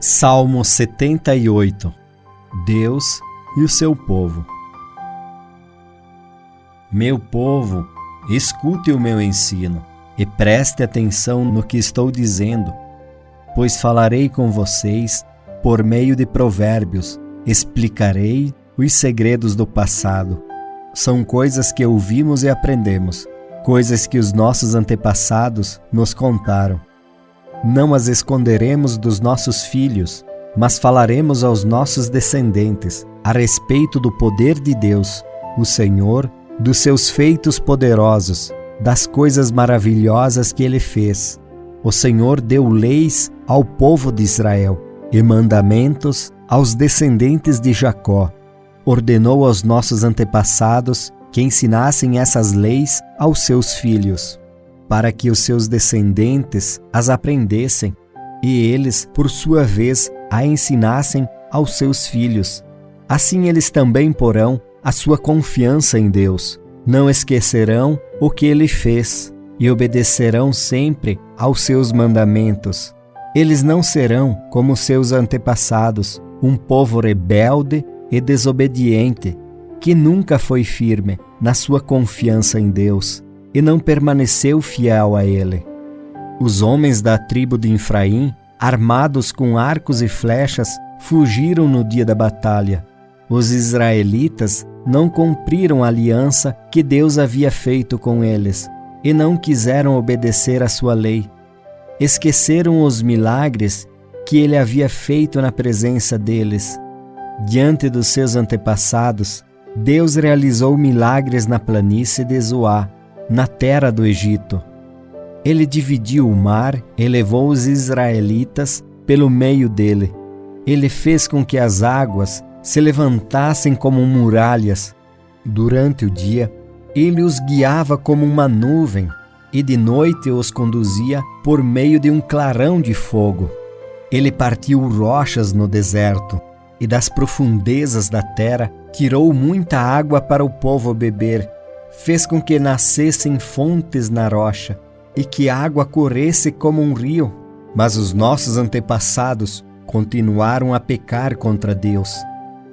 Salmo 78. Deus e o seu povo. Meu povo, escute o meu ensino e preste atenção no que estou dizendo, pois falarei com vocês por meio de provérbios, explicarei os segredos do passado. São coisas que ouvimos e aprendemos, coisas que os nossos antepassados nos contaram. Não as esconderemos dos nossos filhos, mas falaremos aos nossos descendentes a respeito do poder de Deus, o Senhor, dos seus feitos poderosos, das coisas maravilhosas que Ele fez. O Senhor deu leis ao povo de Israel e mandamentos aos descendentes de Jacó. Ordenou aos nossos antepassados que ensinassem essas leis aos seus filhos, para que os seus descendentes as aprendessem e eles, por sua vez, a ensinassem aos seus filhos. Assim eles também porão a sua confiança em Deus, não esquecerão o que Ele fez e obedecerão sempre aos seus mandamentos. Eles não serão como seus antepassados, um povo rebelde e desobediente, que nunca foi firme na sua confiança em Deus e não permaneceu fiel a Ele. Os homens da tribo de Efraim, armados com arcos e flechas, fugiram no dia da batalha. Os israelitas não cumpriram a aliança que Deus havia feito com eles e não quiseram obedecer à sua lei. Esqueceram os milagres que Ele havia feito na presença deles. Diante dos seus antepassados, Deus realizou milagres na planície de Zoar, na terra do Egito. Ele dividiu o mar e levou os israelitas pelo meio dele. Ele fez com que as águas se levantassem como muralhas. Durante o dia, ele os guiava como uma nuvem e de noite os conduzia por meio de um clarão de fogo. Ele partiu rochas no deserto e das profundezas da terra tirou muita água para o povo beber. Fez com que nascessem fontes na rocha e que a água corresse como um rio. Mas os nossos antepassados continuaram a pecar contra Deus.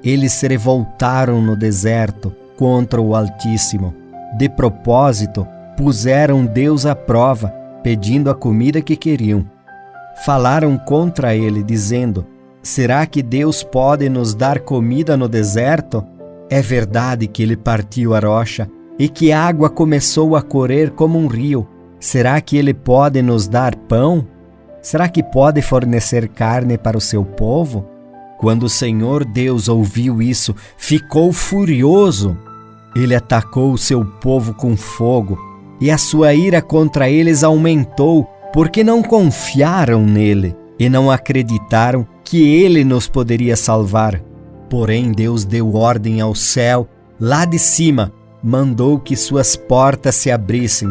Eles se revoltaram no deserto contra o Altíssimo. De propósito, puseram Deus à prova, pedindo a comida que queriam. Falaram contra Ele, dizendo: será que Deus pode nos dar comida no deserto? É verdade que Ele partiu a rocha e que a água começou a correr como um rio. Será que Ele pode nos dar pão? Será que pode fornecer carne para o seu povo? Quando o Senhor Deus ouviu isso, ficou furioso. Ele atacou o seu povo com fogo, e a sua ira contra eles aumentou, porque não confiaram nele e não acreditaram que Ele nos poderia salvar. Porém, Deus deu ordem ao céu, lá de cima, mandou que suas portas se abrissem.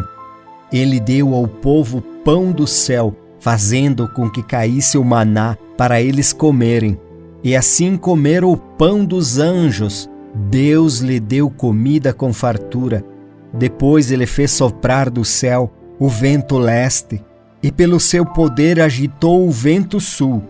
Ele deu ao povo pão do céu, fazendo com que caísse o maná para eles comerem. E assim comeram o pão dos anjos. Deus lhe deu comida com fartura. Depois Ele fez soprar do céu o vento leste, e pelo seu poder agitou o vento sul.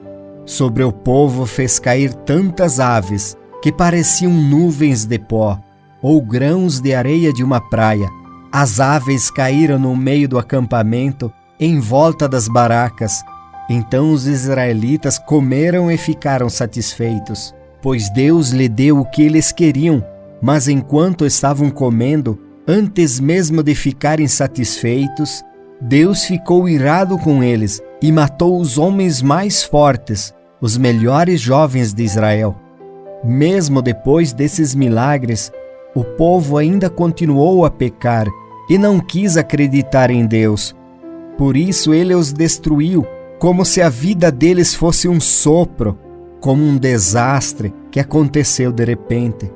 Sobre o povo fez cair tantas aves que pareciam nuvens de pó, ou grãos de areia de uma praia. As aves caíram no meio do acampamento, em volta das barracas. Então os israelitas comeram e ficaram satisfeitos, pois Deus lhe deu o que eles queriam. Mas enquanto estavam comendo, antes mesmo de ficarem satisfeitos, Deus ficou irado com eles e matou os homens mais fortes, os melhores jovens de Israel. Mesmo depois desses milagres, o povo ainda continuou a pecar e não quis acreditar em Deus. Por isso Ele os destruiu, como se a vida deles fosse um sopro, como um desastre que aconteceu de repente.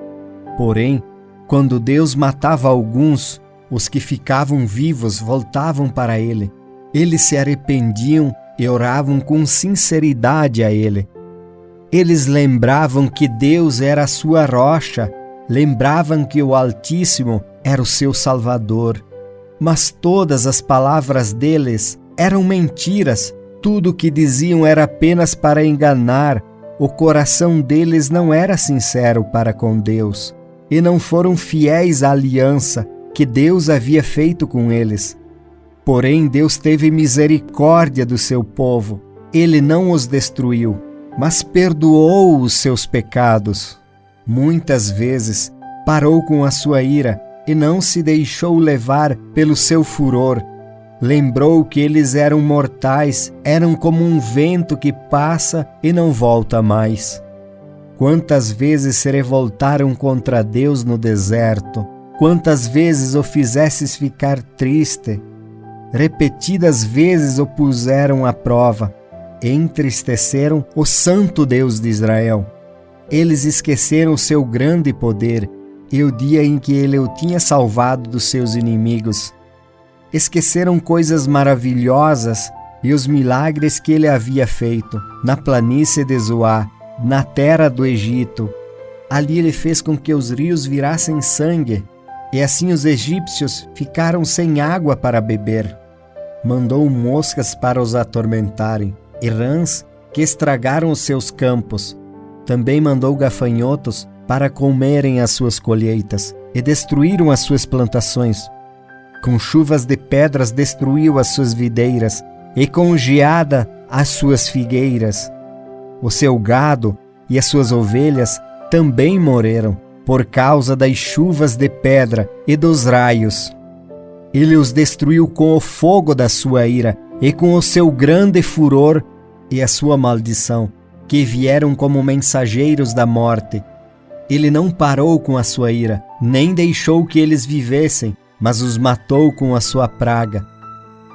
Porém, quando Deus matava alguns, os que ficavam vivos voltavam para Ele. Eles se arrependiam e oravam com sinceridade a Ele. Eles lembravam que Deus era a sua rocha, lembravam que o Altíssimo era o seu Salvador. Mas todas as palavras deles eram mentiras. tudo o que diziam era apenas para enganar, o coração deles não era sincero para com Deus, e não foram fiéis à aliança que Deus havia feito com eles. Porém, Deus teve misericórdia do seu povo. Ele não os destruiu, mas perdoou os seus pecados. Muitas vezes parou com a sua ira e não se deixou levar pelo seu furor. Lembrou que eles eram mortais, eram como um vento que passa e não volta mais. Quantas vezes se revoltaram contra Deus no deserto? Quantas vezes o fizestes ficar triste? Repetidas vezes o puseram à prova, entristeceram o Santo Deus de Israel. Eles esqueceram seu grande poder e o dia em que ele o tinha salvado dos seus inimigos. Esqueceram coisas maravilhosas e os milagres que ele havia feito na planície de Zoar, na terra do Egito. Ali ele fez com que os rios virassem sangue, e assim os egípcios ficaram sem água para beber. Mandou moscas para os atormentarem, e rãs que estragaram os seus campos. Também mandou gafanhotos para comerem as suas colheitas, e destruíram as suas plantações. Com chuvas de pedras destruiu as suas videiras, e com geada as suas figueiras. O seu gado e as suas ovelhas também morreram, por causa das chuvas de pedra e dos raios. Ele os destruiu com o fogo da sua ira, e com o seu grande furor e a sua maldição, que vieram como mensageiros da morte. Ele não parou com a sua ira, nem deixou que eles vivessem, mas os matou com a sua praga.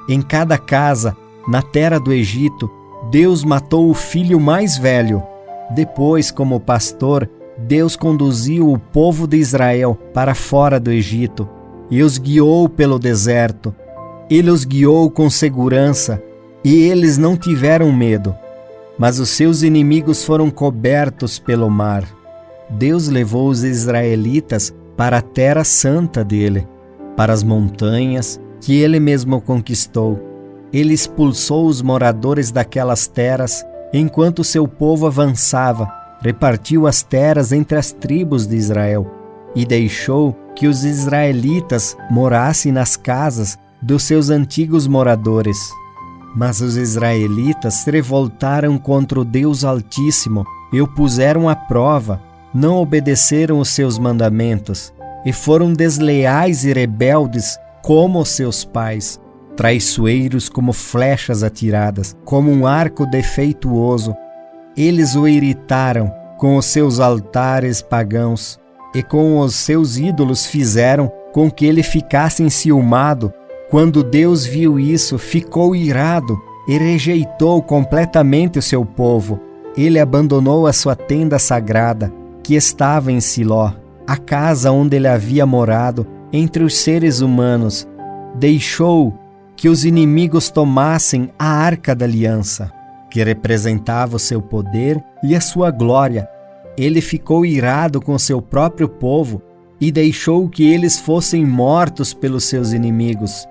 Em cada casa, na terra do Egito, Deus matou o filho mais velho. Depois, como pastor, Deus conduziu o povo de Israel para fora do Egito e os guiou pelo deserto. Ele os guiou com segurança e eles não tiveram medo, mas os seus inimigos foram cobertos pelo mar. Deus levou os israelitas para a terra santa dele, para as montanhas que ele mesmo conquistou. Ele expulsou os moradores daquelas terras enquanto seu povo avançava, repartiu as terras entre as tribos de Israel e deixou que os israelitas morassem nas casas dos seus antigos moradores. Mas os israelitas se revoltaram contra o Deus Altíssimo e o puseram à prova, não obedeceram os seus mandamentos e foram desleais e rebeldes como os seus pais, traiçoeiros como flechas atiradas, como um arco defeituoso. Eles o irritaram com os seus altares pagãos e com os seus ídolos fizeram com que ele ficasse enciumado. Quando Deus viu isso, ficou irado e rejeitou completamente o seu povo. Ele abandonou a sua tenda sagrada, que estava em Siló, a casa onde ele havia morado entre os seres humanos. Deixou que os inimigos tomassem a Arca da Aliança, que representava o seu poder e a sua glória. Ele ficou irado com seu próprio povo e deixou que eles fossem mortos pelos seus inimigos.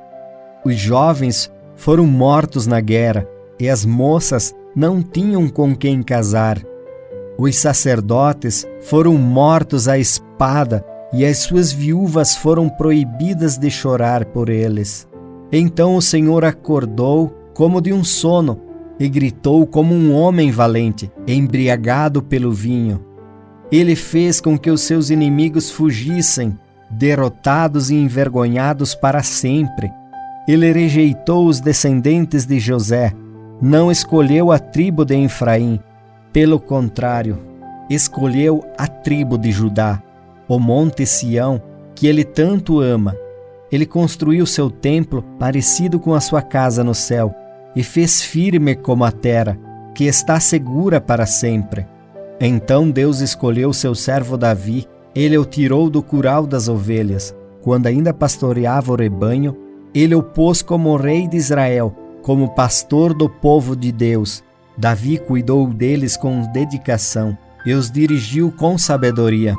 Os jovens foram mortos na guerra e as moças não tinham com quem casar. Os sacerdotes foram mortos à espada e as suas viúvas foram proibidas de chorar por eles. Então o Senhor acordou como de um sono e gritou como um homem valente, embriagado pelo vinho. Ele fez com que os seus inimigos fugissem, derrotados e envergonhados para sempre. Ele rejeitou os descendentes de José, não escolheu a tribo de Efraim. Pelo contrário, escolheu a tribo de Judá, o monte Sião, que ele tanto ama. Ele construiu seu templo parecido com a sua casa no céu e fez firme como a terra, que está segura para sempre. Então Deus escolheu seu servo Davi. Ele o tirou do curral das ovelhas, quando ainda pastoreava o rebanho. Ele o pôs como rei de Israel, como pastor do povo de Deus. Davi cuidou deles com dedicação e os dirigiu com sabedoria.